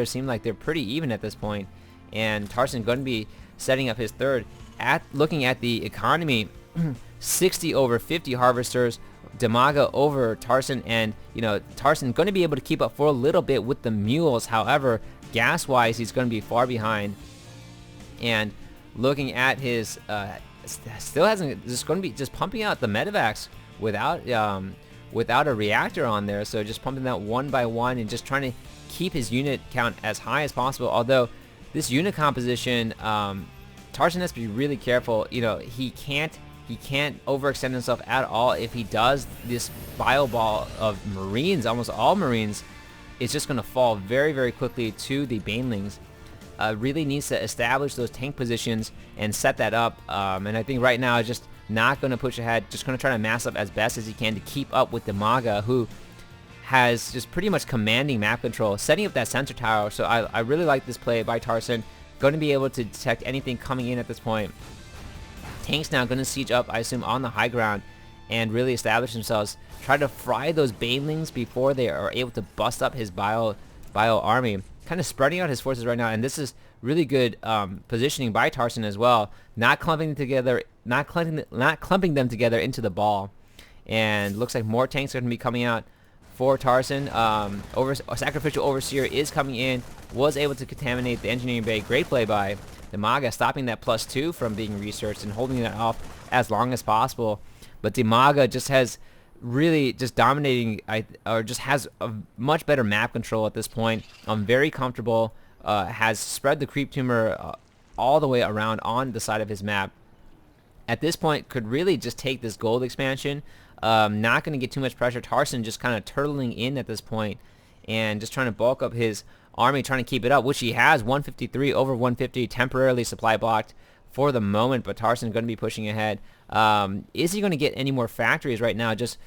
seem like they're pretty even at this point, and Tarson going to be setting up his third. Looking at the economy, 60 over 50 harvesters, DIMAGA over Tarson, and Tarson going to be able to keep up for a little bit with the mules. However, gas-wise, he's going to be far behind. And looking at his, still hasn't, just going to be just pumping out the medevacs without a reactor on there. So just pumping that one by one and just trying to keep his unit count as high as possible. Although this unit composition, Tarson has to be really careful. He can't overextend himself at all. If he does, this bio ball of Marines, almost all Marines, is just going to fall very, very quickly to the Banelings. Really needs to establish those tank positions and set that up. And I think right now, just not going to push ahead. Just going to try to mass up as best as he can to keep up with DIMAGA, who has just pretty much commanding map control, setting up that sensor tower. So I really like this play by Tarson. Going to be able to detect anything coming in at this point. Tanks now going to siege up, I assume, on the high ground and really establish themselves. Try to fry those Banelings before they are able to bust up his bio army. Kind of spreading out his forces right now, and this is really good positioning by Tarson as well. Not clumping them together into the ball. And looks like more tanks are going to be coming out for Tarson. Sacrificial Overseer is coming in. Was able to contaminate the engineering bay. Great play by DIMAGA, stopping that +2 from being researched and holding that off as long as possible. But DIMAGA just has really just dominating, or just has a much better map control at this point. Very comfortable. Has spread the creep tumor all the way around on the side of his map. At this point, could really just take this gold expansion. Not going to get too much pressure. Tarson just kind of turtling in at this point and just trying to bulk up his army, trying to keep it up, which he has. 153 over 150, temporarily supply blocked for the moment, but Tarson going to be pushing ahead. Is he going to get any more factories right now? Just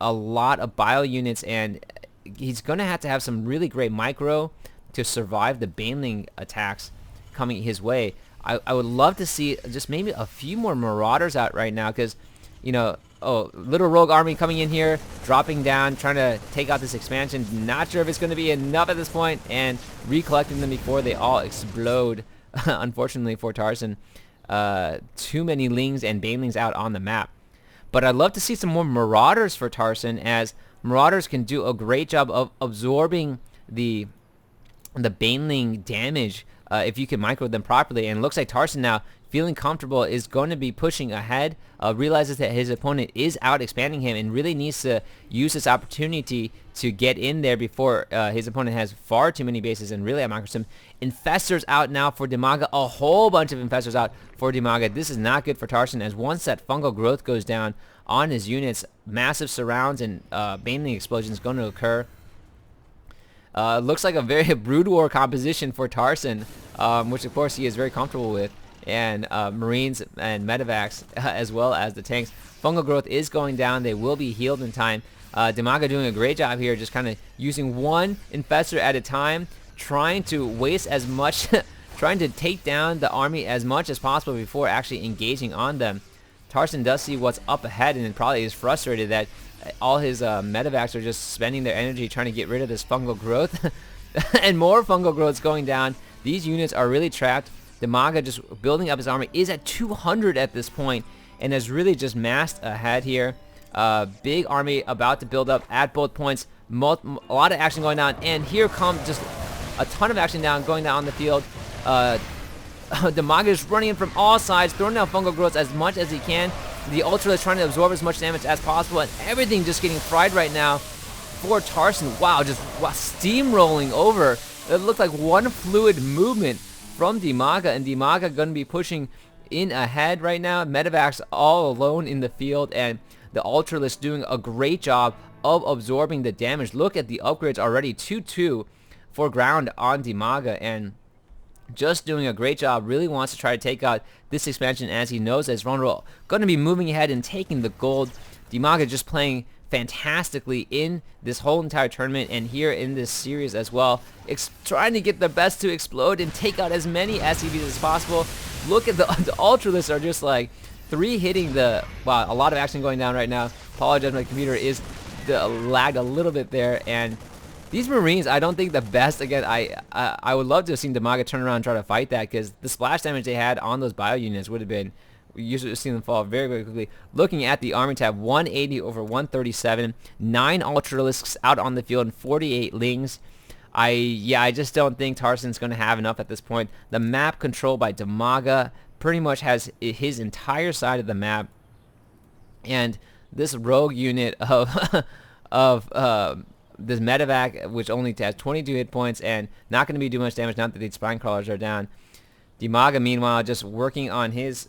a lot of bio units, and he's going to have some really great micro to survive the Baneling attacks coming his way. I would love to see just maybe a few more Marauders out right now, because, little rogue army coming in here, dropping down, trying to take out this expansion. Not sure if it's going to be enough at this point, and recollecting them before they all explode. Unfortunately for Tarson, too many Lings and Banelings out on the map. But I'd love to see some more Marauders for Tarson, as Marauders can do a great job of absorbing the Baneling damage if you can micro them properly. And it looks like Tarson now, feeling comfortable, is going to be pushing ahead, realizes that his opponent is out expanding him and really needs to use this opportunity to get in there before his opponent has far too many bases and really outmicros him. Infestors out now for DIMAGA, a whole bunch of Infestors out for DIMAGA. This is not good for Tarson, as once that fungal growth goes down on his units, massive surrounds and Baneling explosions going to occur. Looks like a very brood war composition for Tarson, which of course he is very comfortable with, and Marines and medevacs as well as the tanks. Fungal growth is going down. They will be healed in time. DIMAGA doing a great job here, just kind of using one infestor at a time, trying to waste as much, trying to take down the army as much as possible before actually engaging on them. Tarson does see what's up ahead and probably is frustrated that all his medevacs are just spending their energy trying to get rid of this fungal growth. And more fungal growth's going down. These units are really trapped. DIMAGA just building up his army, is at 200 at this point and has really just massed ahead here. Big army about to build up at both points. A lot of action going on, and here comes just a ton of action going down on the field. DIMAGA is running in from all sides, throwing down fungal growths as much as he can. The Ultra is trying to absorb as much damage as possible, and everything just getting fried right now for Tarson. Wow, just steamrolling over. It looked like one fluid movement from DIMAGA, and DIMAGA going to be pushing in ahead right now. Medevacs all alone in the field, and the Ultralisk doing a great job of absorbing the damage. Look at the upgrades already, 2-2 for ground on DIMAGA, and just doing a great job. Really wants to try to take out this expansion, as he knows that his vulnerable going to be moving ahead and taking the gold. DIMAGA just playing fantastically in this whole entire tournament and here in this series as well. Trying to get the best to explode and take out as many SCVs as possible. Look at the Ultralists are just like 3 hitting the... Wow, a lot of action going down right now. Apologize, my computer is lagged a little bit there, and These Marines, I don't think the best. Again, I would love to have seen DIMAGA turn around and try to fight that, because the splash damage they had on those bio units would have been, we usually have seen them fall very, very quickly. Looking at the army tab, 180 over 137, 9 Ultralisks out on the field, and 48 Lings. I just don't think Tarson's going to have enough at this point. The map controlled by DIMAGA pretty much has his entire side of the map, and this rogue unit of this medevac, which only has 22 hit points and not going to be doing much damage now that the spine crawlers are down. DIMAGA, meanwhile, just working on his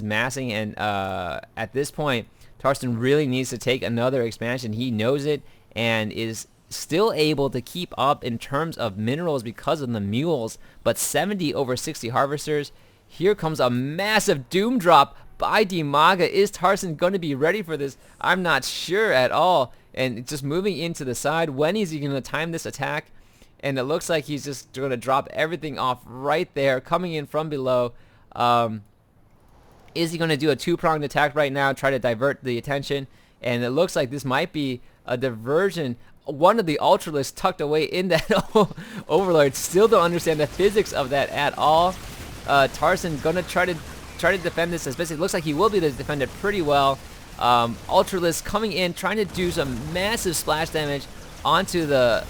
massing, and at this point, Tarson really needs to take another expansion. He knows it and is still able to keep up in terms of minerals because of the mules, but 70 over 60 harvesters. Here comes a massive doom drop by DIMAGA. Is Tarson going to be ready for this? I'm not sure at all. And just moving into the side, when is he going to time this attack? And it looks like he's just going to drop everything off right there, coming in from below. Is he going to do a two-pronged attack right now, try to divert the attention? And it looks like this might be a diversion. One of the Ultralisks tucked away in that Overlord. Still don't understand the physics of that at all. Tarson gonna try to defend this as best. It looks like he will be able to defend it pretty well. Ultralisk coming in, trying to do some massive splash damage onto the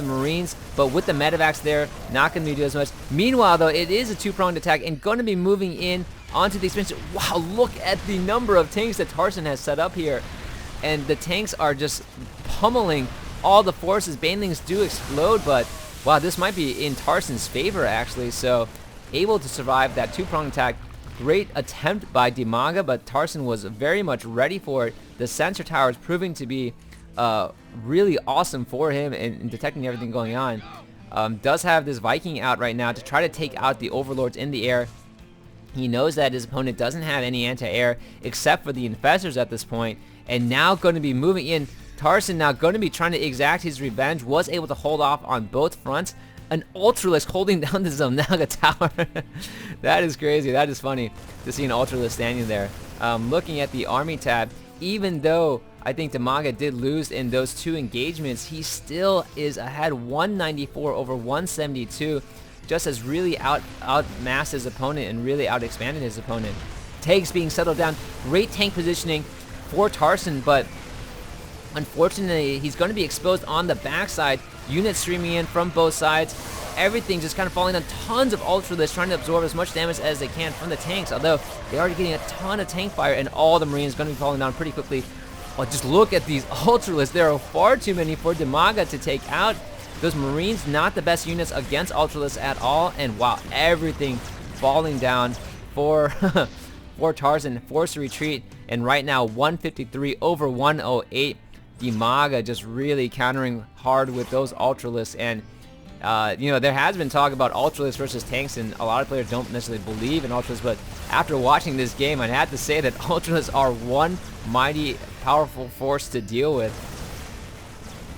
Marines, but with the medevacs there, not going to be doing as much. Meanwhile, though, it is a two-pronged attack and going to be moving in onto the expansion. Wow, look at the number of tanks that Tarson has set up here, and the tanks are just pummeling all the forces. Banelings do explode, but wow, this might be in Tarson's favor actually. So able to survive that two-pronged attack. Great attempt by DIMAGA, but Tarson was very much ready for it. The sensor tower is proving to be really awesome for him in detecting everything going on. Does have this Viking out right now to try to take out the Overlords in the air. He knows that his opponent doesn't have any anti-air except for the Infestors at this point, and now going to be moving in. Tarson now going to be trying to exact his revenge. Was able to hold off on both fronts. An Ultralisk holding down the DIMAGA tower. That is crazy. That is funny to see an Ultralisk standing there. Looking at the army tab, even though I think DIMAGA did lose in those two engagements, he still is ahead 194 over 172. Just has really outmassed his opponent and really out-expanded his opponent. Tanks being settled down. Great tank positioning for Tarson, but unfortunately, he's going to be exposed on the backside. Units streaming in from both sides. Everything just kind of falling on. Tons of Ultralisks trying to absorb as much damage as they can from the tanks, although they're already getting a ton of tank fire, and all the Marines going to be falling down pretty quickly. Oh, just look at these Ultralisks. There are far too many for DIMAGA to take out. Those Marines, not the best units against Ultralisks at all, and wow, everything falling down for for Tarson. Forced to retreat, and right now 153 over 108. DIMAGA just really countering hard with those Ultralisks, and you know, there has been talk about Ultralisks versus tanks, and a lot of players don't necessarily believe in Ultralisks, but after watching this game, I had to say that Ultralisks are one mighty powerful force to deal with,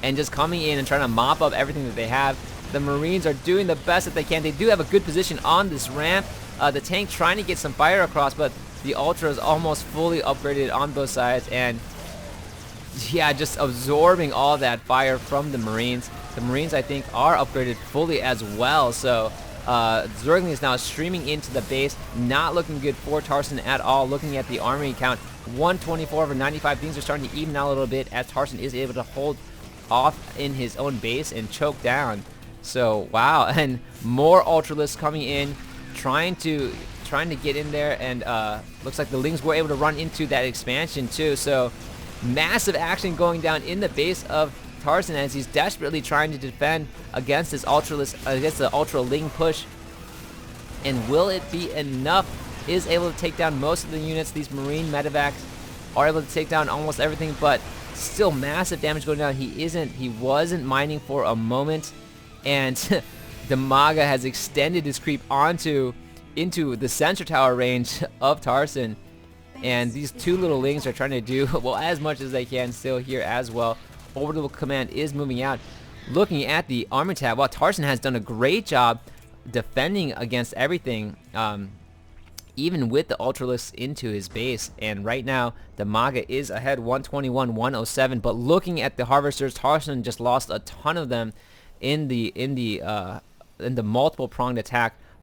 and just coming in and trying to mop up everything that they have. The Marines are doing the best that they can. They do have a good position on this ramp. The tank trying to get some fire across, but the Ultra is almost fully upgraded on both sides, and yeah, just absorbing all that fire from the Marines. The Marines, I think, are upgraded fully as well. So Zergling is now streaming into the base. Not looking good for Tarson at all. Looking at the army count, 124 over 95. Things are starting to even out a little bit as Tarson is able to hold off in his own base and choke down. So wow, and more Ultralisks coming in, trying to get in there, and looks like the Lings were able to run into that expansion too. So massive action going down in the base of Tarson as he's desperately trying to defend against this against the Ultra Ling push. And will it be enough? Is able to take down most of the units. These Marine medevacs are able to take down almost everything, but still massive damage going down. He wasn't mining for a moment, and DIMAGA has extended his creep into the sensor tower range of Tarson. And these two little Lings are trying to do, well, as much as they can still here as well. Orbital Command is moving out. Looking at the armor tab, well, Tarson has done a great job defending against everything. even with the Ultralisks into his base. And right now, the DIMAGA is ahead 121-107. But looking at the Harvesters, Tarson just lost a ton of them in the multiple pronged attack